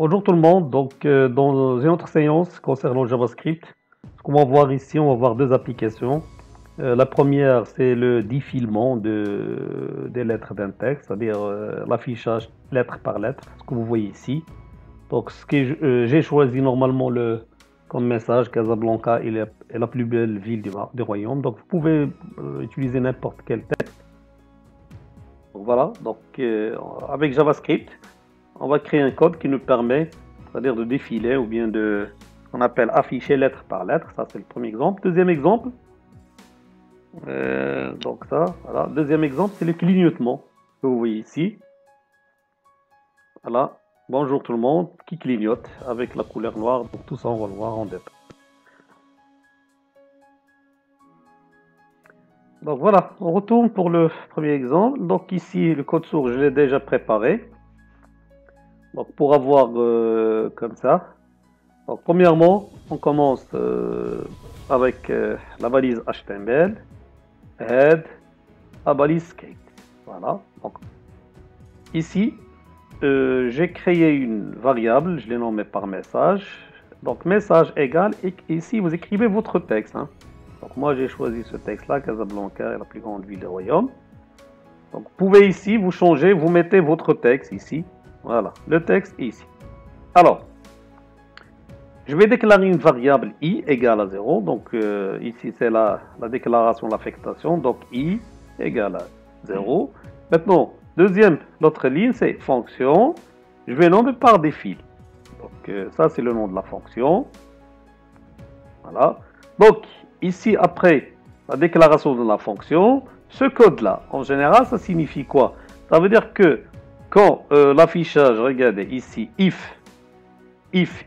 Bonjour tout le monde, donc dans une autre séance concernant JavaScript, ce qu'on va voir ici, on va voir deux applications. La première, c'est le défilement des lettres d'un texte, c'est-à-dire l'affichage lettre par lettre, ce que vous voyez ici. Donc j'ai choisi normalement comme message Casablanca est la plus belle ville du royaume, donc vous pouvez utiliser n'importe quel texte. Donc voilà, donc avec JavaScript, on va créer un code qui nous permet, c'est-à-dire de défiler ou bien de, qu'on appelle afficher lettre par lettre. Ça, c'est le premier exemple. Deuxième exemple, donc ça, voilà. Deuxième exemple, c'est le clignotement que vous voyez ici. Voilà. Bonjour tout le monde, qui clignote avec la couleur noire. Donc tout ça, on va le voir en détail. Donc voilà, on retourne pour le premier exemple. Donc ici, le code source, je l'ai déjà préparé. Donc pour avoir comme ça, donc premièrement, on commence avec la balise HTML, head, la balise script. Voilà. Donc ici, j'ai créé une variable, je l'ai nommée par message. Donc message égale, et ici vous écrivez votre texte. Hein. Donc moi j'ai choisi ce texte-là, Casablanca est la plus grande ville du royaume. Donc vous pouvez ici, vous changez, vous mettez votre texte ici. Voilà, le texte est ici. Alors, je vais déclarer une variable i égale à 0. Donc, ici, c'est la déclaration de l'affectation. Donc, i égale à 0. Maintenant, l'autre ligne, c'est fonction. Je vais nommer par défil. Donc, ça, c'est le nom de la fonction. Voilà. Donc, ici, après la déclaration de la fonction, ce code-là, en général, ça signifie quoi? Ça veut dire que quand l'affichage, regardez ici, if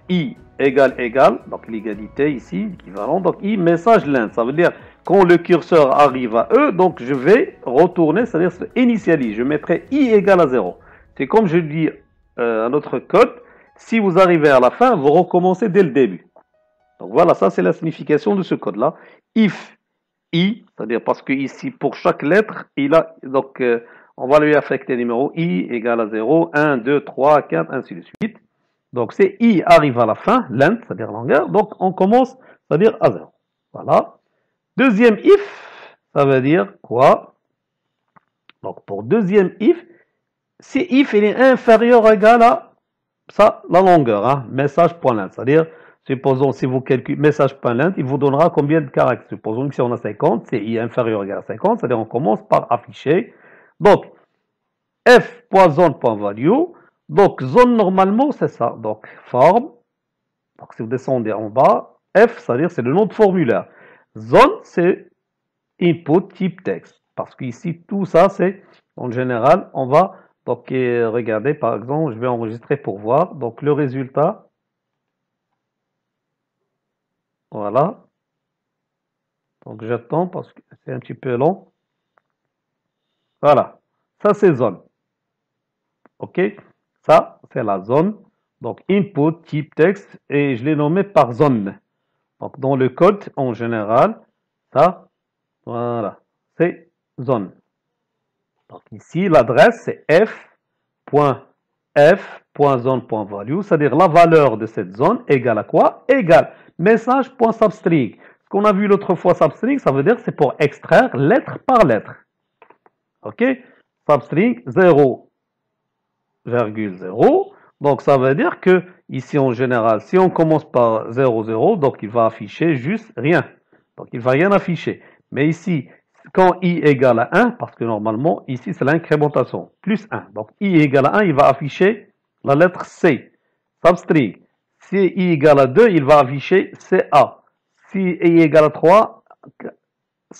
i égale, donc l'égalité ici, équivalent, donc i message length, ça veut dire quand le curseur arrive à E, donc je vais retourner, c'est-à-dire initialiser, je mettrai i égale à 0. C'est comme je dis à notre code, si vous arrivez à la fin, vous recommencez dès le début. Donc voilà, ça c'est la signification de ce code-là. If i, c'est-à-dire parce que ici, pour chaque lettre, il a, donc on va lui affecter le numéro i égale à 0, 1, 2, 3, 4, ainsi de suite. Donc, c'est i arrive à la fin, length, c'est-à-dire longueur. Donc, on commence, c'est-à-dire à 0. Voilà. Deuxième if, ça veut dire quoi? Donc, pour deuxième if, si if il est inférieur ou égal à ça, la longueur, hein, message.length. C'est-à-dire, supposons si vous calculez message.length, il vous donnera combien de caractères. Supposons que si on a 50, c'est i inférieur ou égal à 50, c'est-à-dire on commence par afficher. Donc, f.zone.value. Donc, zone, normalement, c'est ça. Donc, forme. Donc, si vous descendez en bas, F, c'est-à-dire c'est le nom de formulaire. Zone, c'est input type texte. Parce qu'ici, tout ça, c'est, en général, on va, donc, regarder, par exemple, je vais enregistrer pour voir. Donc, le résultat. Voilà. Donc, j'attends parce que c'est un petit peu long. Voilà. Ça, c'est zone. OK? Ça, c'est la zone. Donc, input, type texte, et je l'ai nommé par zone. Donc, dans le code, en général, ça, voilà, c'est zone. Donc, ici, l'adresse, c'est f.f.zone.value, c'est-à-dire la valeur de cette zone égale à quoi? Égale message.substring. Ce qu'on a vu l'autre fois, substring, ça veut dire c'est pour extraire lettre par lettre. OK? Substring 0,0. Donc, ça veut dire que ici, en général, si on commence par 0,0, donc il va afficher juste rien. Donc, il ne va rien afficher. Mais ici, quand i égale à 1, parce que normalement, ici, c'est l'incrémentation, plus 1. Donc, i égale à 1, il va afficher la lettre C. Substring. Si i égale à 2, il va afficher CA. Si i égale à 3,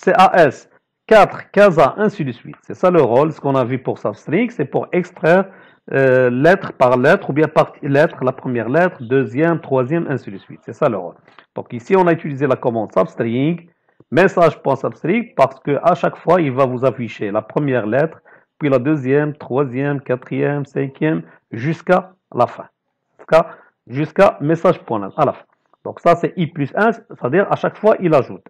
CAS. 4, CASA, ainsi de suite. C'est ça le rôle. Ce qu'on a vu pour substring, c'est pour extraire lettre par lettre, ou bien par lettre, la première lettre, deuxième, troisième, ainsi de suite. C'est ça le rôle. Donc ici, on a utilisé la commande substring, message.substring, parce que à chaque fois, il va vous afficher la première lettre, puis la deuxième, troisième, quatrième, cinquième, jusqu'à la fin. Jusqu'à message.length, à la fin. Donc ça, c'est i plus 1, c'est-à-dire à chaque fois, il ajoute.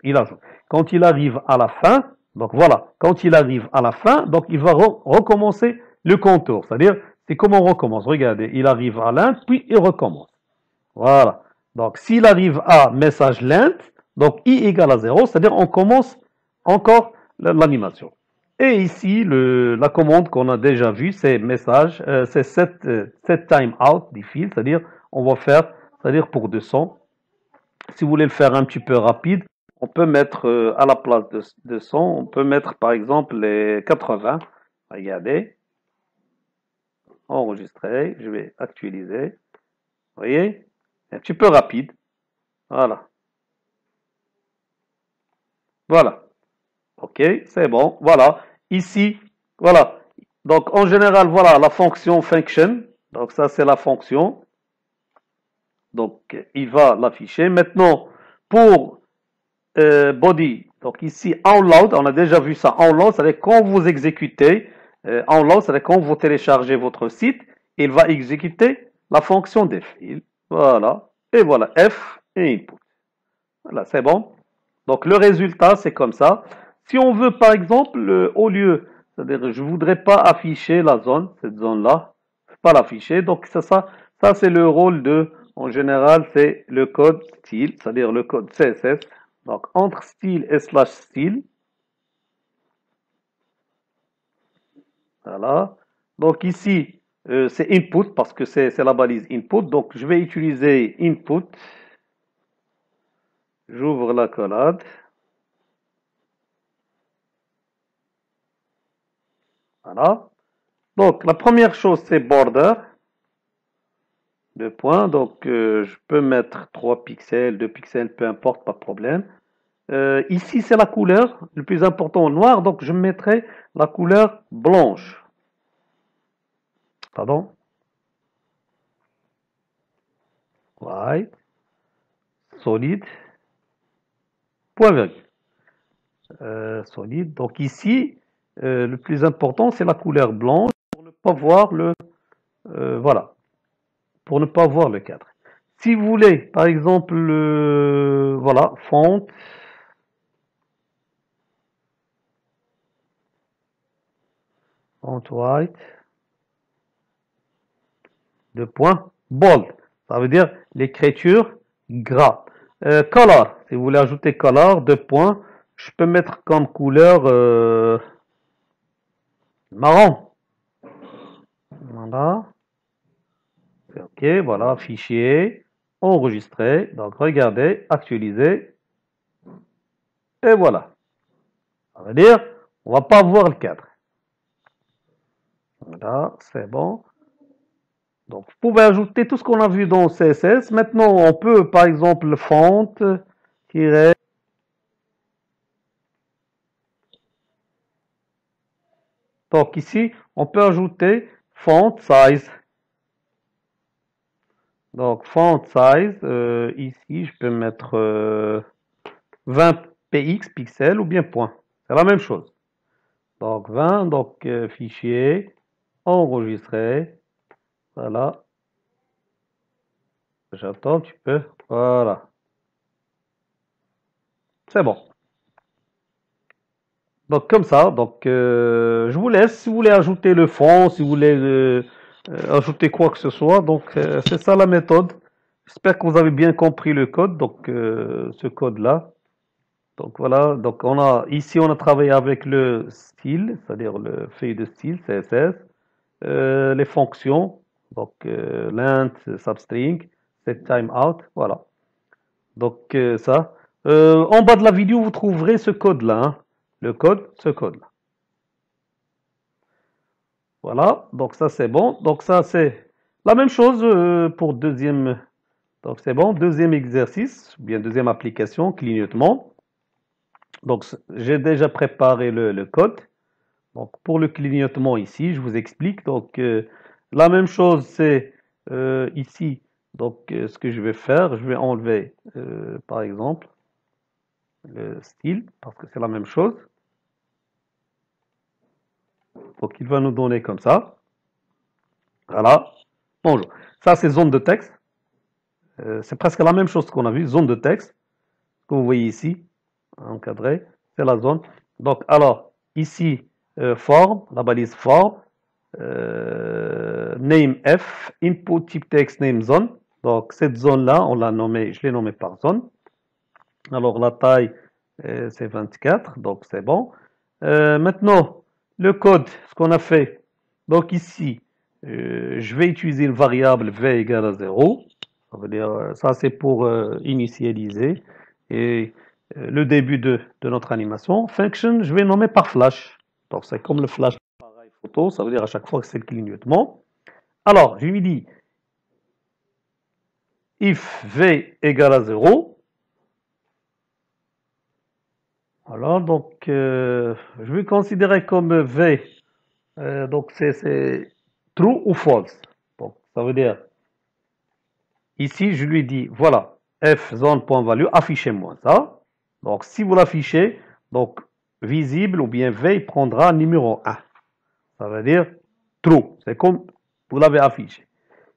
Quand il arrive à la fin, donc voilà, quand il arrive à la fin, donc il va recommencer le contour. C'est-à-dire, c'est comment on recommence. Regardez, il arrive à l'int, puis il recommence. Voilà. Donc, s'il arrive à message lent, donc i égale à 0, c'est-à-dire on commence encore l'animation. Et ici, la commande qu'on a déjà vue, c'est message, c'est set time out des fils, c'est-à-dire on va faire, c'est-à-dire pour 200. Si vous voulez le faire un petit peu rapide, on peut mettre à la place de 100, on peut mettre par exemple les 80. Regardez, enregistrer, je vais actualiser. Vous voyez, un petit peu rapide. Voilà. Voilà. OK, c'est bon. Voilà. Ici, voilà. Donc, en général, voilà la fonction function. Donc, ça, c'est la fonction. Donc, il va l'afficher. Maintenant, pour body, donc ici, onload, on a déjà vu ça. Onload, c'est-à-dire quand vous exécutez, onload, c'est-à-dire quand vous téléchargez votre site, il va exécuter la fonction def. Voilà. Et voilà, F et input. Voilà, c'est bon. Donc le résultat, c'est comme ça. Si on veut, par exemple, au lieu, c'est-à-dire je voudrais pas afficher la zone, cette zone-là, pas l'afficher. Donc ça c'est le rôle de, en général, c'est le code style, c'est-à-dire le code CSS. Donc entre style et slash style, voilà. Donc ici, c'est input parce que c'est la balise input. Donc je vais utiliser input. J'ouvre la collade. Voilà. Donc, la première chose, c'est border. 2 points. Donc, je peux mettre 3 pixels, 2 pixels, peu importe, pas de problème. Ici, c'est la couleur. Le plus important, noir. Donc, je mettrai la couleur blanche. Pardon. White. Solide. Point virgule. Solide. Donc, ici, le plus important, c'est la couleur blanche pour ne pas voir le... voilà. Pour ne pas voir le cadre. Si vous voulez, par exemple, voilà, font, font white, 2 points, bold, ça veut dire l'écriture gras. Color, si vous voulez ajouter color, 2 points, je peux mettre comme couleur marron. Voilà, c'est ok, voilà, fichier, enregistré, donc regardez, actualiser, et voilà. Ça veut dire, on va pas voir le cadre. Voilà, c'est bon. Donc, vous pouvez ajouter tout ce qu'on a vu dans CSS. Maintenant, on peut, par exemple, font, tirer. Donc, ici, on peut ajouter font size. Donc, font size, ici, je peux mettre 20 px, pixels ou bien point. C'est la même chose. Donc, 20, donc, fichier, enregistrer. Voilà. J'attends un petit peu. Voilà. C'est bon. Donc comme ça, donc je vous laisse si vous voulez ajouter le fond, si vous voulez ajouter quoi que ce soit. Donc c'est ça la méthode. J'espère que vous avez bien compris le code, donc ce code-là. Donc voilà, donc on a ici on a travaillé avec le style, c'est-à-dire le feuille de style CSS, les fonctions, donc lint, substring, set timeout, voilà. Donc ça. En bas de la vidéo, vous trouverez ce code-là, hein. Le code, ce code-là. Voilà, donc ça c'est bon. Donc ça c'est la même chose pour deuxième. Donc c'est bon, deuxième exercice, bien deuxième application, clignotement. Donc j'ai déjà préparé le code. Donc pour le clignotement ici, je vous explique. Donc la même chose c'est ici. Donc ce que je vais faire, je vais enlever par exemple le style parce que c'est la même chose. Donc il va nous donner comme ça. Voilà. Bonjour. Ça c'est zone de texte. C'est presque la même chose qu'on a vu. Zone de texte. Que vous voyez ici, encadré. C'est la zone. Donc alors ici forme, la balise forme. name F, input type text name zone. Donc cette zone-là, on l'a nommée, je l'ai nommée par zone. Alors la taille, c'est 24, donc c'est bon. Maintenant, le code, ce qu'on a fait. Donc ici, je vais utiliser une variable v égale à 0. Ça veut dire, ça c'est pour initialiser et le début de notre animation. Function, je vais nommer par flash. Donc c'est comme le flash appareil photo, ça veut dire à chaque fois que c'est le clignotement. Alors, je lui dis if v égale à 0. Voilà, donc je vais considérer comme v, donc c'est true ou false. Donc ça veut dire, ici je lui dis, voilà, f zone.value, affichez-moi ça. Donc si vous l'affichez, donc visible ou bien v prendra numéro 1. Ça veut dire true, c'est comme vous l'avez affiché.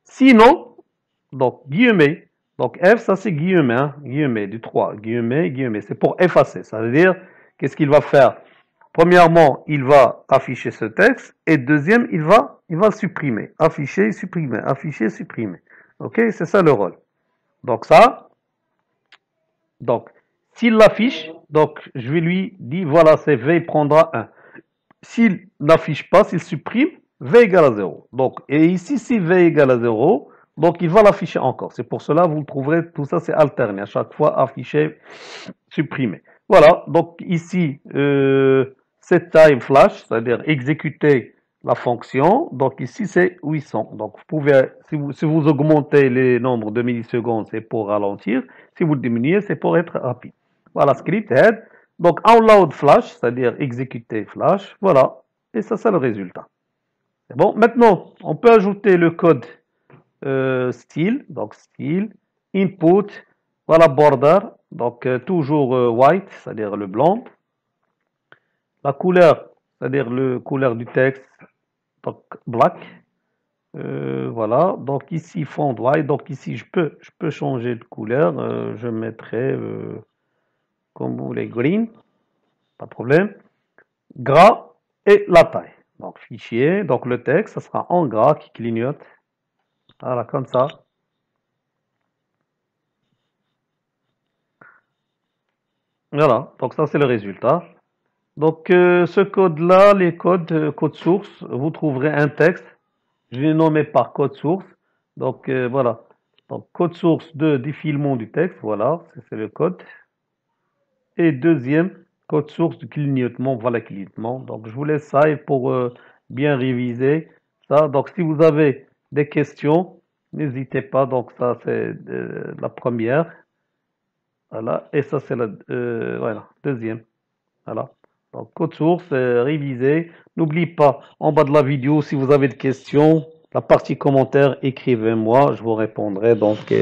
Sinon, donc guillemets, donc f ça c'est guillemets, hein, guillemets du 3, guillemets, guillemets, c'est pour effacer. Ça veut dire, qu'est-ce qu'il va faire? Premièrement, il va afficher ce texte et deuxième, il va supprimer. Afficher, supprimer, afficher, supprimer. Ok, c'est ça le rôle. Donc ça, donc s'il l'affiche, donc je vais lui dire, voilà, c'est v, il prendra 1. S'il n'affiche pas, s'il supprime, v égale à 0. Donc, et ici, si v égale à 0, donc il va l'afficher encore. C'est pour cela, vous trouverez, tout ça c'est alterné. À chaque fois, afficher, supprimer. Voilà, donc ici, set time flash, c'est-à-dire exécuter la fonction. Donc ici, c'est 800. Donc vous pouvez, si vous augmentez les nombres de millisecondes, c'est pour ralentir. Si vous diminuez, c'est pour être rapide. Voilà, script head. Donc unload flash, c'est-à-dire exécuter flash. Voilà, et ça, c'est le résultat. C'est bon. Maintenant, on peut ajouter le code style. Donc style, input, voilà border. Donc toujours white, c'est-à-dire le blanc. La couleur, c'est-à-dire le couleur du texte, donc black. Voilà, donc ici font white, donc ici je peux changer de couleur, je mettrai comme vous voulez green, pas de problème, gras et la taille. Donc fichier, donc le texte, ça sera en gras qui clignote, voilà comme ça. Voilà, donc ça c'est le résultat. Donc ce code-là, les codes, code source, vous trouverez un texte. Je l'ai nommé par code source. Donc voilà. Donc code source de défilement du texte, voilà, c'est le code. Et deuxième, code source du clignotement, voilà clignotement. Donc je vous laisse ça et pour bien réviser ça. Donc si vous avez des questions, n'hésitez pas. Donc ça c'est la première. Voilà. Et ça c'est la voilà, deuxième. Voilà. Donc, code source, révisé. N'oubliez pas, en bas de la vidéo, si vous avez des questions, la partie commentaires, écrivez-moi, je vous répondrai. Donc,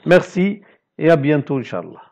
merci et à bientôt, Inch'Allah.